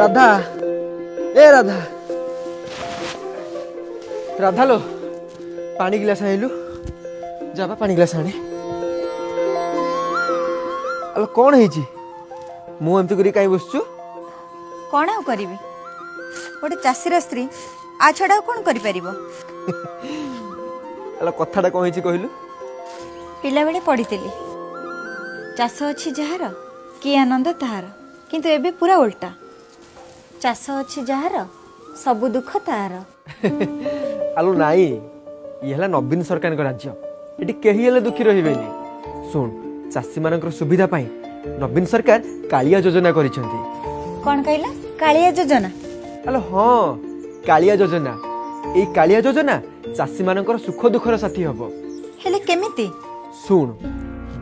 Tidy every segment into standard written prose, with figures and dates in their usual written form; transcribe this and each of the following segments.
राधा ए राधा राधा लो पानी गिलास आइलु जाबा पानी गिलास आने अल कौन है मु एमती करी कहीं बसचु कौन आउ करी गोटे चाषीर स्त्री आ छड़ा कौन करि परिबो अल कथाटा कौन है कहलु पिला बेले पढ़ीली चाष अच्छी जार कि आनंद ताहार किंतु एबे पूरा उल्टा चाष अच्छी जार सब दुख ताहार आलो नाई ये हला नवीन सरकार का राज्य एटी केही हेले दुखी रहिबेनी सुन चाषी मानकर सुविधा पाई नवीन सरकार कालिया योजना करिसेंती कौन कहला कालिया योजना आलो हाँ कालिया योजना ए कालिया योजना चाषी मानकर सुख दुखर साथी हबो हेले केमिति सुन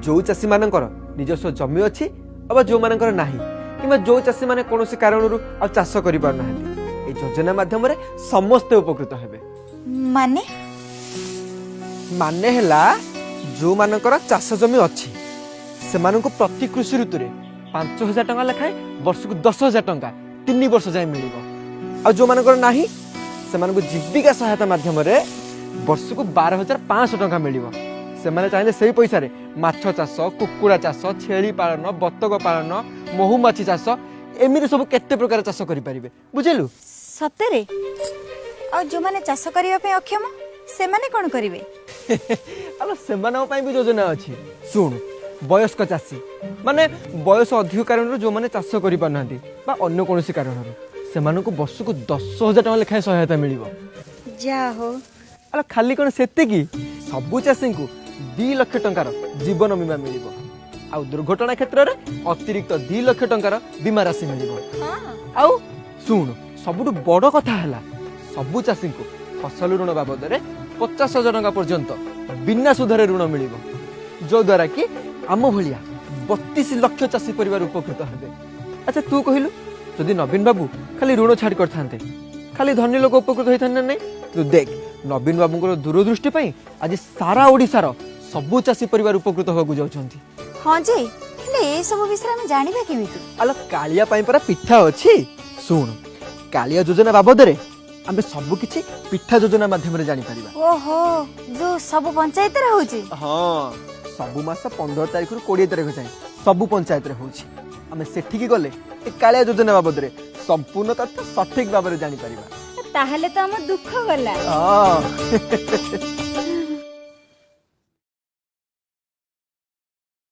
जो चाषी मानकर निजस्व जमी अच्छी अब जो मानकर नाही किंबा जो चाषी माने कोनोसी कारणरू आ चाष करि पार नाहंती ए योजना माध्यम रे समस्त उपकृत हेबे माने माने हला जो मानकर चाष जमी अच्छी से माननको प्रति कृषि ऋतु रे 5000 टंका लेखाए वर्ष को 10000 टंका 3 वर्ष जाय मिलिबो आ जो मानकर नाही से मानको जीविका सहायता माध्यम रे वर्ष को 12500 टंका मिलिबो से माने चाहिले सेही पैसा रे माछ चाष कुकुड़ा चाष छेली पालन बतक पालन महुमाछी चाष एमिति सब केते प्रकार चाष करि परिबे बुझिलु सतेरे आ जो माने चाष करिया पे अक्षम से माने कोन करिवे आलो सेमानक पई भी योजना अछि सुन वयस्क चाषी माने बयस अधिक कारण जो माने चाष करि पारनांती बा अन्य कोनोसी कारण से मानको वर्ष को 10000 टंका लेखाए सहायता मिलिबो जा हो आलो खाली कोन सेते की सबु चाषी को 2 लाख टंकार जीवन बीमा मिलिबो आ दुर्घटना क्षेत्र रे अतिरिक्त 2 लाख टंकार बीमा राशि मिलिबो आ सुन सबुठु बड़ कथा हला सबु चाषी को फसल ऋण बाबद रे 50,000 टंका पर्यंत बिना सुधरे ऋण मिलिबो जो द्वारा कि आम भलिया 32 लाख चाषी परिवार उपकृत हेबे अच्छा तू कहिलु जदि नवीन बाबू खाली ऋण छाड़ करथांते खाली धनी लोक उपकृत होइथान नै तू देख नवीन बाबूंकर दूरदृष्टि पई आज सारा ओडिसा रो सबु चाषी परिवार उपकृत होगु जाउछंती हां जी हेले ए सब विषय में जानिबा केमिति आलो कालिया पई परा पिठा अछि सुन कालिया योजना बाबद रे आमे सब किछि पिठा योजना माध्यम रे जानि परिबा ओहो जो सब पंचायत रे होची हाँ सबु मास 15 तारिख रु 20 तारिख जाय सबु पंचायत रे होची आमे सेठी की गले ए कालिया योजना बाबद रे संपूर्ण तथ्य सठिक बाबरे जानि परिबा ताहले तो हम दुख गला हां